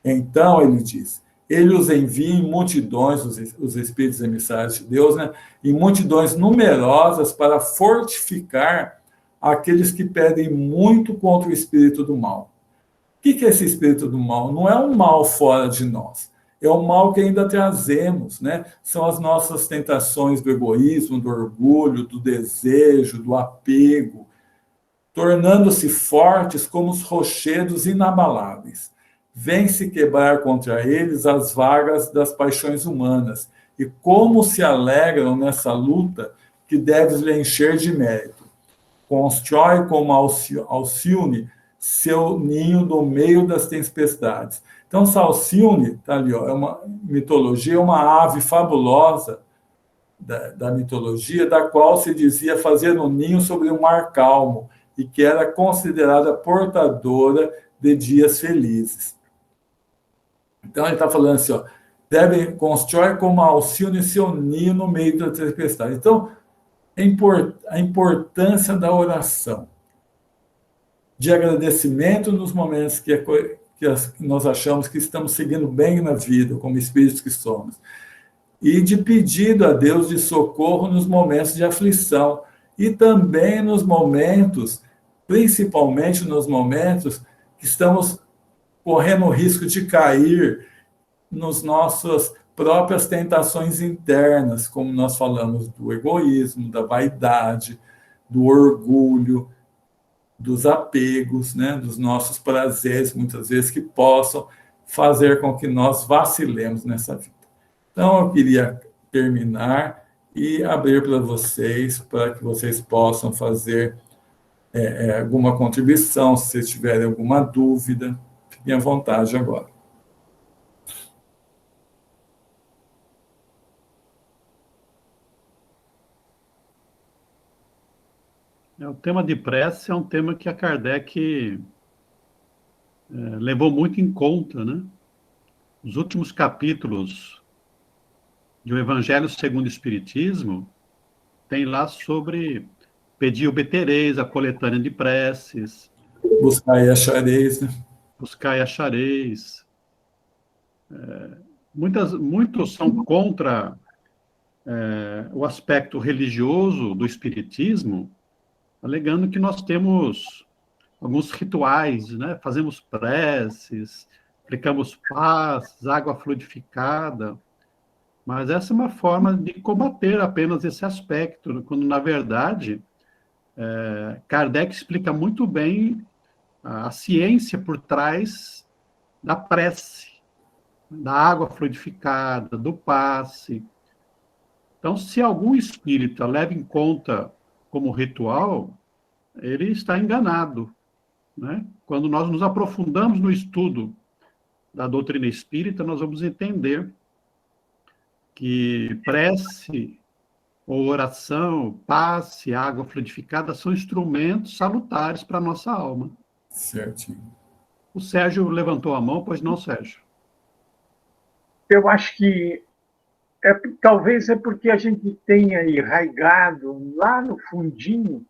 Então, ele diz, ele os envia em multidões, os espíritos emissários de Deus, né, em multidões numerosas para fortificar aqueles que pedem muito contra o espírito do mal. O que é esse espírito do mal? Não é um mal fora de nós, é o mal que ainda trazemos, né? São as nossas tentações do egoísmo, do orgulho, do desejo, do apego, tornando-se fortes como os rochedos inabaláveis. Vem-se quebrar contra eles as vagas das paixões humanas, e como se alegram nessa luta que deves lhe encher de mérito. Constrói como Alcione seu ninho no meio das tempestades. Então, Alcione, tá ali, ó, é uma mitologia, uma ave fabulosa da mitologia, da qual se dizia fazer um ninho sobre um mar calmo, e que era considerada portadora de dias felizes. Então, ele está falando assim, ó, devem constrói como Alcione seu ninho no meio da tempestade. Então, a importância da oração, de agradecimento nos momentos que nós achamos que estamos seguindo bem na vida, como espíritos que somos, e de pedido a Deus de socorro nos momentos de aflição, e também nos momentos, principalmente nos momentos que estamos correndo o risco de cair nas nossas próprias tentações internas, como nós falamos do egoísmo, da vaidade, do orgulho, dos apegos, né, dos nossos prazeres, muitas vezes, que possam fazer com que nós vacilemos nessa vida. Então, eu queria terminar e abrir para que vocês possam fazer alguma contribuição, se vocês tiverem alguma dúvida, fiquem à vontade agora. O tema de prece é um tema que a Kardec levou muito em conta, né? Os últimos capítulos de O Evangelho segundo o Espiritismo tem lá sobre pedir obtereis, a coletânea de preces. Buscar e achareis, né? Buscar e achareis. Muitos são contra o aspecto religioso do Espiritismo, alegando que nós temos alguns rituais, né? Fazemos preces, aplicamos paz, água fluidificada, mas essa é uma forma de combater apenas esse aspecto, quando, na verdade, Kardec explica muito bem a ciência por trás da prece, da água fluidificada, do passe. Então, se algum espírita leva em conta como ritual, ele está enganado, né? Quando nós nos aprofundamos no estudo da doutrina espírita, nós vamos entender que prece ou oração, passe, água fluidificada são instrumentos salutares para a nossa alma. Certinho. O Sérgio levantou a mão, pois não, Sérgio? Eu acho que talvez é porque a gente tenha enraizado lá no fundinho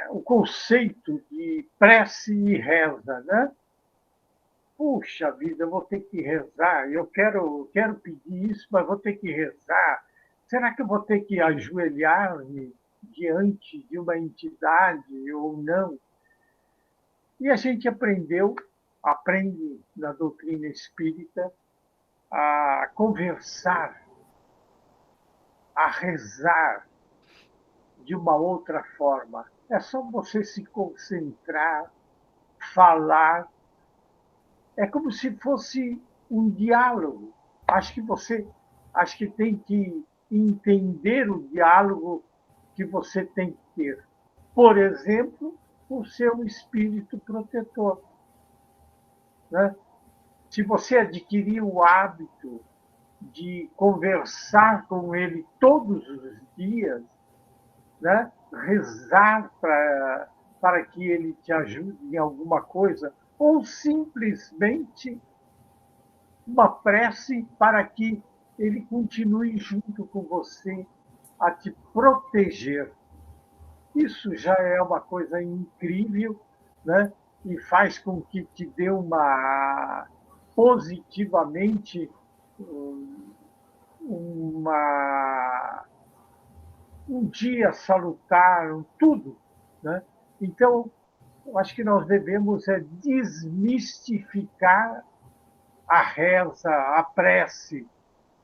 o conceito de prece e reza, né? Puxa vida, eu vou ter que rezar, eu quero pedir isso, mas vou ter que rezar. Será que eu vou ter que ajoelhar-me diante de uma entidade ou não? E a gente aprende na doutrina espírita a conversar, a rezar de uma outra forma. É só você se concentrar, falar. É como se fosse um diálogo. Acho que tem que entender o diálogo que você tem que ter. Por exemplo, o seu espírito protetor, né? Se você adquirir o hábito de conversar com ele todos os dias, né? Rezar para que ele te ajude em alguma coisa, ou simplesmente uma prece para que ele continue junto com você a te proteger. Isso já é uma coisa incrível, né? E faz com que te dê positivamente uma, um dia salutar, tudo, né? Então, eu acho que nós devemos desmistificar a reza, a prece.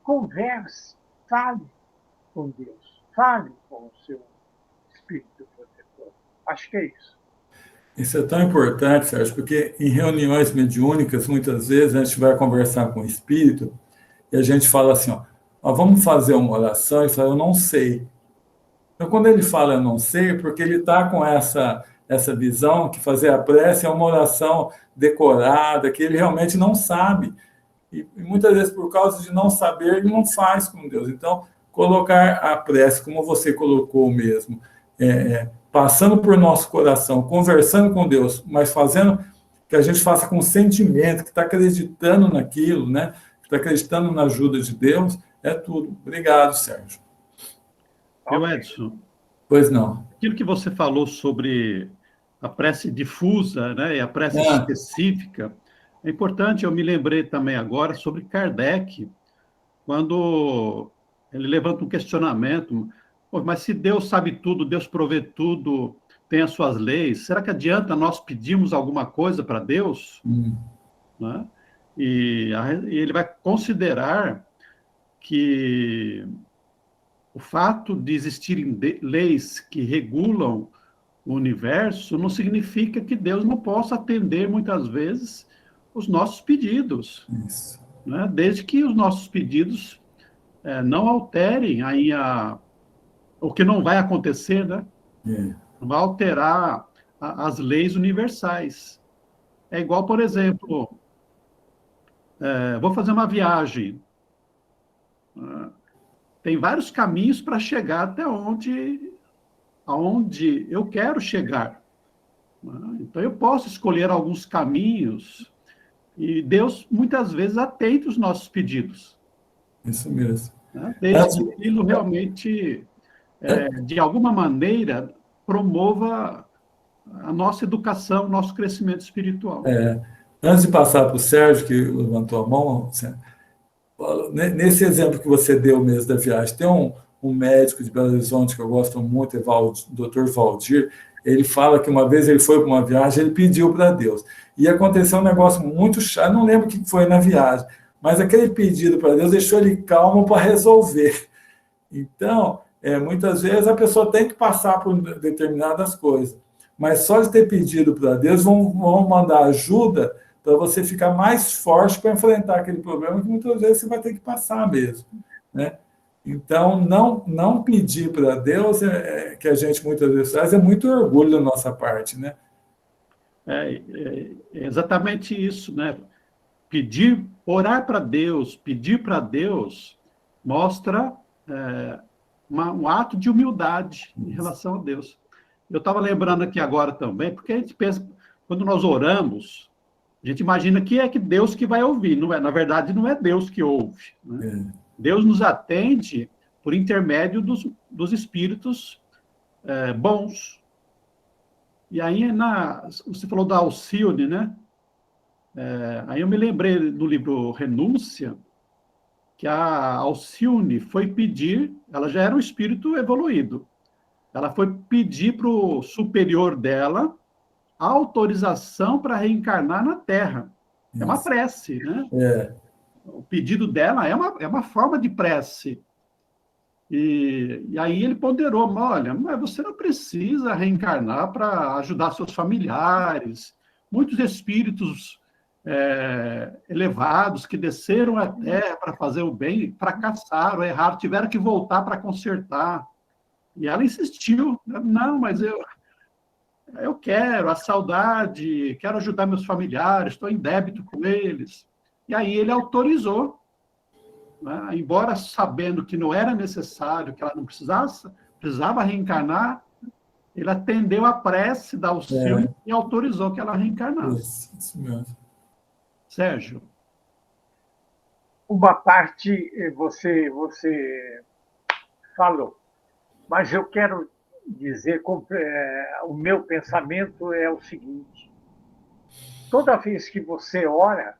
Converse, fale com Deus, fale com o seu espírito protetor. Acho que é isso. Isso é tão importante, Sérgio, porque em reuniões mediúnicas, muitas vezes a gente vai conversar com o espírito e a gente fala assim, ó, vamos fazer uma oração, e fala, eu não sei. Então, quando ele fala eu não sei, é porque ele está com essa visão que fazer a prece é uma oração decorada, que ele realmente não sabe. E muitas vezes, por causa de não saber, ele não faz com Deus. Então, colocar a prece, como você colocou mesmo, passando por nosso coração, conversando com Deus, mas fazendo que a gente faça com sentimento, que está acreditando naquilo, né? Que está acreditando na ajuda de Deus, é tudo. Obrigado, Sérgio. Eu, Edson, pois não. Aquilo que você falou sobre a prece difusa, né, e a prece específica, é importante. Eu me lembrei também agora sobre Kardec, quando ele levanta um questionamento, mas se Deus sabe tudo, Deus provê tudo, tem as suas leis, será que adianta nós pedirmos alguma coisa para Deus? Né? E ele vai considerar que o fato de existirem leis que regulam o universo não significa que Deus não possa atender, muitas vezes, os nossos pedidos. Isso. Né? Desde que os nossos pedidos não alterem aí o que não vai acontecer, né? Não vai alterar as leis universais. É igual, por exemplo, vou fazer uma viagem. Tem vários caminhos para chegar até aonde eu quero chegar. Então, eu posso escolher alguns caminhos e Deus, muitas vezes, atende os nossos pedidos. Isso mesmo. Desde que aquilo realmente, de alguma maneira, promova a nossa educação, o nosso crescimento espiritual. Antes de passar para o Sérgio, que levantou a mão, nesse exemplo que você deu mesmo da viagem, tem um médico de Belo Horizonte que eu gosto muito, é o Dr. Valdir. Ele fala que uma vez ele foi para uma viagem, ele pediu para Deus. E aconteceu um negócio muito chato, não lembro o que foi na viagem, mas aquele pedido para Deus deixou ele calmo para resolver. Então, muitas vezes a pessoa tem que passar por determinadas coisas, mas só de ter pedido para Deus vão mandar ajuda para você ficar mais forte para enfrentar aquele problema que muitas vezes você vai ter que passar mesmo, né? Então, não pedir para Deus, que a gente muitas vezes faz, é muito orgulho da nossa parte, né? É exatamente isso, né? Orar para Deus, pedir para Deus, mostra um ato de humildade em relação a Deus. Eu estava lembrando aqui agora também, porque a gente pensa, quando nós oramos, A gente imagina que é que Deus que vai ouvir. Não é, na verdade, não é Deus que ouve. Né? Deus nos atende por intermédio dos espíritos bons. E aí, você falou da Alcione, né? Aí eu me lembrei do livro Renúncia, que a Alcione foi pedir, ela já era um espírito evoluído, ela foi pedir para o superior dela a autorização para reencarnar na Terra. É uma prece, né? O pedido dela é uma forma de prece. E aí ele ponderou, olha, mas você não precisa reencarnar para ajudar seus familiares. Muitos espíritos elevados que desceram à Terra para fazer o bem, fracassaram, erraram, tiveram que voltar para consertar. E ela insistiu, não, mas eu quero a saudade, quero ajudar meus familiares, estou em débito com eles. E aí ele autorizou, né? Embora sabendo que não era necessário, que ela não precisava reencarnar, ele atendeu a prece da Alcione e autorizou que ela reencarnasse. Isso mesmo. Sérgio. Uma parte você falou, mas eu quero dizer, o meu pensamento é o seguinte: toda vez que você ora,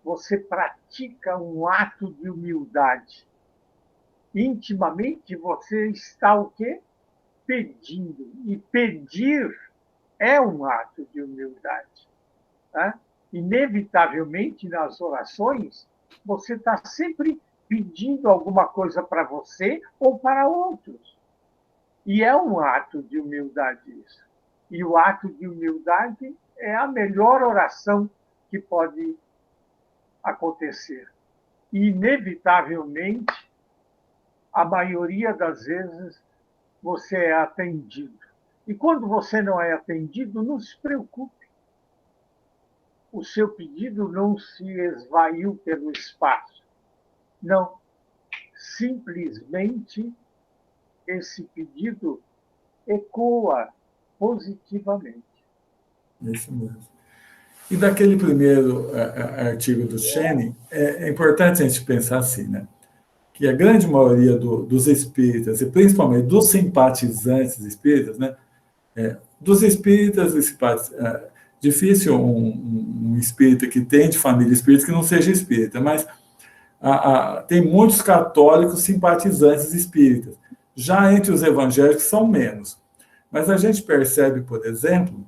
você pratica um ato de humildade. Intimamente, você está o quê? Pedindo. E pedir é um ato de humildade. Tá? Inevitavelmente, nas orações, você está sempre pedindo alguma coisa para você ou para outros. E é um ato de humildade isso. E o ato de humildade é a melhor oração que pode acontecer. E, inevitavelmente, a maioria das vezes, você é atendido. E quando você não é atendido, não se preocupe. O seu pedido não se esvaiu pelo espaço. Não. Simplesmente, esse pedido ecoa positivamente. Isso mesmo. E daquele primeiro artigo do Schenning, é importante a gente pensar assim, né? Que a grande maioria dos espíritas, e principalmente dos simpatizantes espíritas, né? Dos espíritas e simpatizantes, difícil um espírita que tem de família espírita que não seja espírita, mas tem muitos católicos simpatizantes espíritas. Já entre os evangélicos são menos. Mas a gente percebe, por exemplo,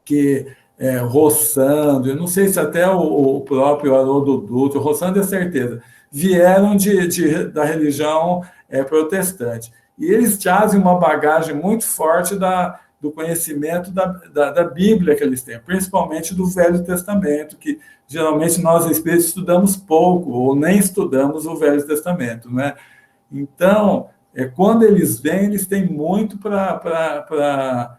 que Rossando, eu não sei se até o próprio Haroldo Dutra, Rossando é certeza, vieram da religião protestante. E eles trazem uma bagagem muito forte do conhecimento da Bíblia que eles têm, principalmente do Velho Testamento, que geralmente nós espíritos estudamos pouco, ou nem estudamos o Velho Testamento, né? Então, quando eles vêm, eles têm muito para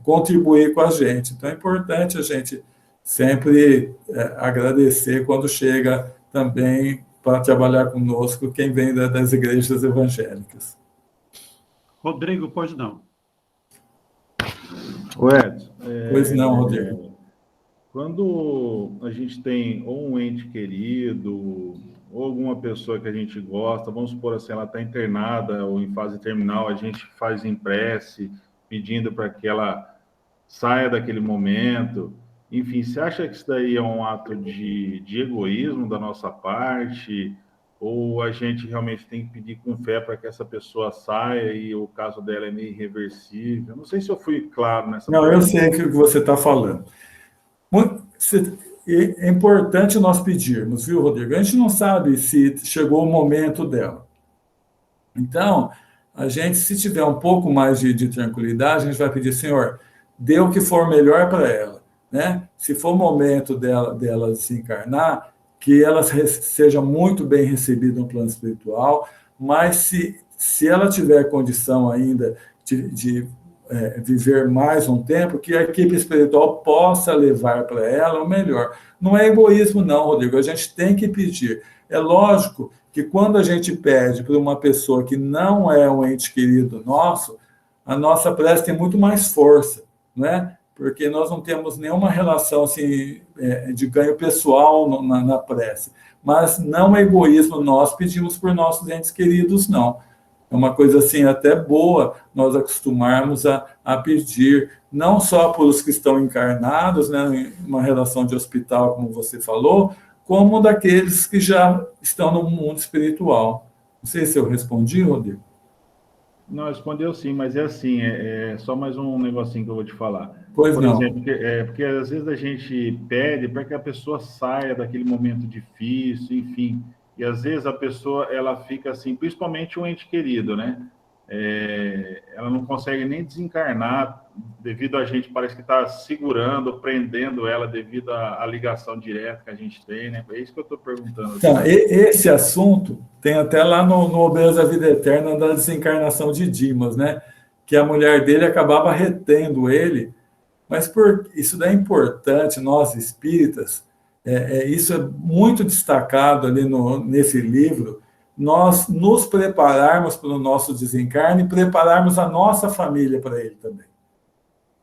contribuir com a gente. Então, é importante a gente sempre agradecer quando chega também para trabalhar conosco quem vem das igrejas evangélicas. Rodrigo, pois não. Edson. Pois não, Rodrigo. Quando a gente tem ou um ente querido, ou alguma pessoa que a gente gosta, vamos supor assim, ela está internada ou em fase terminal, a gente faz em prece, pedindo para que ela saia daquele momento. Enfim, você acha que isso daí é um ato de egoísmo da nossa parte? Ou a gente realmente tem que pedir com fé para que essa pessoa saia e o caso dela é meio irreversível? Não sei se eu fui claro nessa Não, eu sei o que você está falando. É importante nós pedirmos, viu, Rodrigo? A gente não sabe se chegou o momento dela. Então, a gente, se tiver um pouco mais de tranquilidade, a gente vai pedir, Senhor, dê o que for melhor para ela, né? Se for o momento dela se encarnar, que ela seja muito bem recebida no plano espiritual, mas se ela tiver condição ainda de viver mais um tempo, que a equipe espiritual possa levar para ela o melhor. Não é egoísmo, não, Rodrigo, a gente tem que pedir. É lógico que quando a gente pede para uma pessoa que não é um ente querido nosso, a nossa prece tem muito mais força, né? porque nós não temos nenhuma relação assim, de ganho pessoal na prece. Mas não é egoísmo, nós pedimos por nossos entes queridos, não. É uma coisa assim até boa nós acostumarmos a pedir, não só por os que estão encarnados, né, em uma relação de hospital, como você falou, como daqueles que já estão no mundo espiritual. Não sei se eu respondi, Rodrigo. Não, respondeu sim, mas é assim, só mais um negocinho que eu vou te falar. Pois Por não. exemplo, porque às vezes a gente pede para que a pessoa saia daquele momento difícil, enfim, e às vezes a pessoa, ela fica assim, principalmente um ente querido, né? Ela não consegue nem desencarnar devido a gente parece que está segurando, prendendo ela devido à ligação direta que a gente tem, né? É isso que eu estou perguntando. Então, esse assunto tem até lá no Obreiros da Vida Eterna da desencarnação de Dimas, né? Que a mulher dele acabava retendo ele, mas isso daí é importante, nós espíritas, isso é muito destacado ali nesse livro, nós nos prepararmos para o nosso desencarne e prepararmos a nossa família para ele também.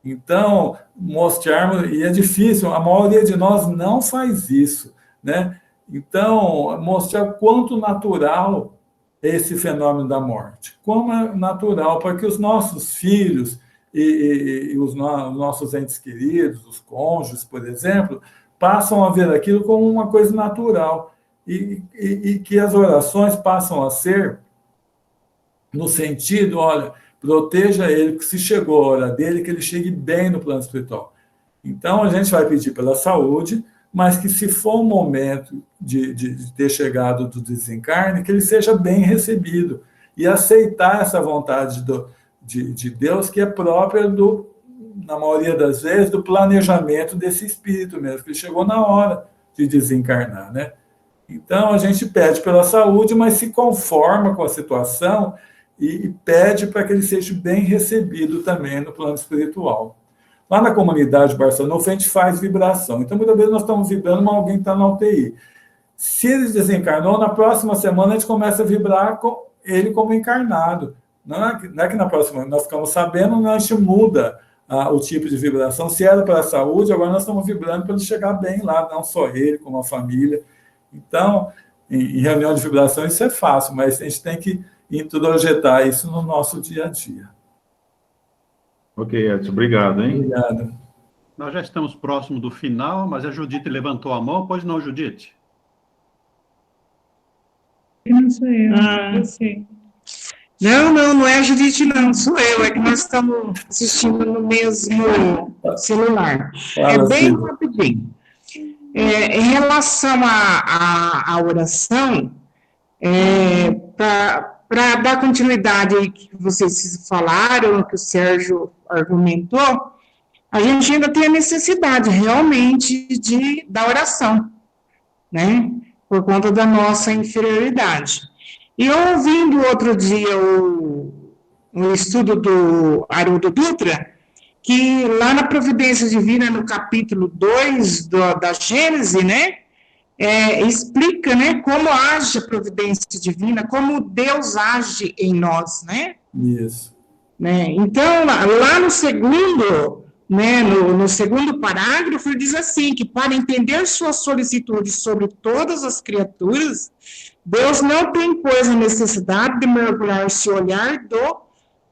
Então, mostrarmos, e é difícil, a maioria de nós não faz isso, né? Então, mostrar quanto natural é esse fenômeno da morte, como é natural para que os nossos filhos e os nossos entes queridos, os cônjuges, por exemplo, passam a ver aquilo como uma coisa natural e que as orações passam a ser no sentido, olha, proteja ele, que se chegou a hora dele, que ele chegue bem no plano espiritual. Então, a gente vai pedir pela saúde, mas que se for o momento de ter chegado do desencarne, que ele seja bem recebido e aceitar essa vontade de Deus, que é própria na maioria das vezes, do planejamento desse espírito mesmo, que ele chegou na hora de desencarnar, né? Então, a gente pede pela saúde, mas se conforma com a situação e pede para que ele seja bem recebido também no plano espiritual. Lá na comunidade Barçanufo, a gente faz vibração. Então, muitas vezes nós estamos vibrando, mas alguém está na UTI. Se ele desencarnou, na próxima semana a gente começa a vibrar com ele como encarnado. Não é que na próxima nós ficamos sabendo, a gente muda o tipo de vibração. Se era para a saúde, agora nós estamos vibrando para ele chegar bem lá, não só ele, como a família. Então, em reunião de vibração, isso é fácil, mas a gente tem que introjetar isso no nosso dia a dia. Ok, Edson, obrigado, hein? Obrigado. Nós já estamos próximo do final, mas a Judite levantou a mão. Pois não, Judite? Não sou eu, você. Não é a Judite, não, sou eu. É que nós estamos assistindo no mesmo celular. Fala, bem Silvia. rapidinho. Em relação à oração, para dar continuidade ao que vocês falaram, que o Sérgio argumentou, a gente ainda tem a necessidade realmente da oração, né? Por conta da nossa inferioridade. E ouvindo outro dia o estudo do Haroldo Dutra, que lá na Providência Divina, no capítulo 2 da Gênese, né? Explica, né, como age a providência divina, como Deus age em nós, né? Isso. Né? Então, lá no segundo, né, no segundo parágrafo, ele diz assim, que para entender sua solicitude sobre todas as criaturas, Deus não tem, pois, a necessidade de mergulhar seu olhar do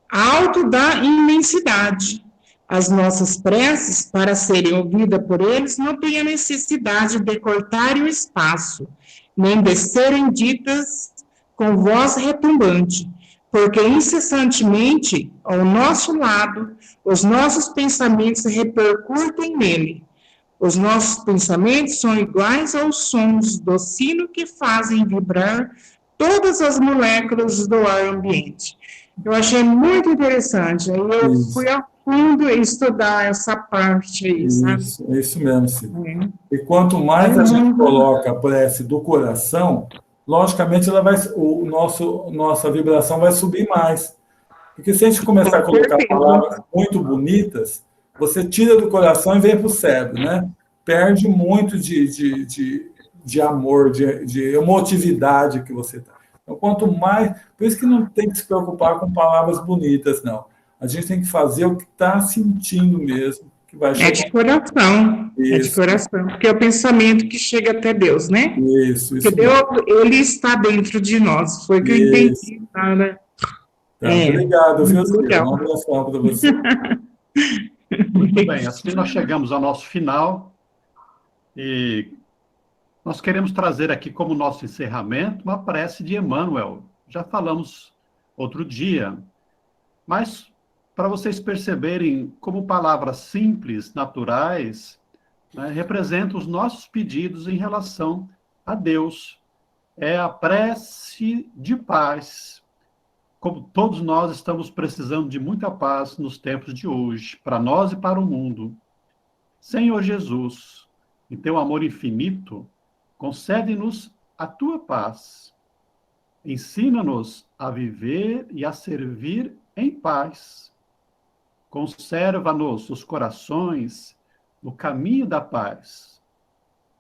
alto da imensidade. As nossas preces, para serem ouvidas por eles, não têm a necessidade de cortarem o espaço, nem de serem ditas com voz retumbante, porque incessantemente, ao nosso lado, os nossos pensamentos repercutem nele. Os nossos pensamentos são iguais aos sons do sino que fazem vibrar todas as moléculas do ar ambiente. Eu achei muito interessante. Aí eu fui a fundo estudar essa parte aí, sabe? Isso mesmo, Silvia. E quanto mais a gente coloca a prece do coração, logicamente nossa vibração vai subir mais. Porque se a gente começar a colocar palavras muito bonitas, você tira do coração e vem para o cérebro, né? Perde muito de amor, de emotividade que você está. Então, quanto mais... Por isso que não tem que se preocupar com palavras bonitas, não. A gente tem que fazer o que está sentindo mesmo, que vai É chegar. de coração, é de Isso. coração, porque é o pensamento que chega até Deus, né? Isso Porque mesmo. Deus, ele está dentro de nós, foi o que eu Isso. entendi, Sara. Então, É, obrigado, viu, muito Ciro? legal. Um abração para você. Muito bem, assim nós chegamos ao nosso final e nós queremos trazer aqui como nosso encerramento uma prece de Emmanuel. Já falamos outro dia, mas para vocês perceberem como palavras simples, naturais, né, representam os nossos pedidos em relação a Deus. É a prece de paz. Como todos nós estamos precisando de muita paz nos tempos de hoje, para nós e para o mundo. Senhor Jesus, em teu amor infinito, concede-nos a tua paz. Ensina-nos a viver e a servir em paz. Conserva-nos os corações no caminho da paz.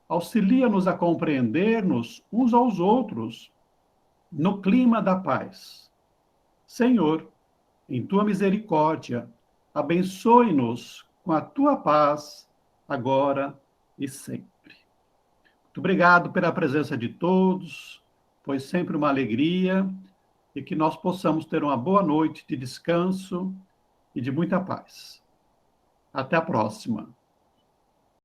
Auxilia-nos a compreender-nos uns aos outros no clima da paz. Senhor, em tua misericórdia, abençoe-nos com a tua paz, agora e sempre. Muito obrigado pela presença de todos, foi sempre uma alegria, e que nós possamos ter uma boa noite de descanso e de muita paz. Até a próxima.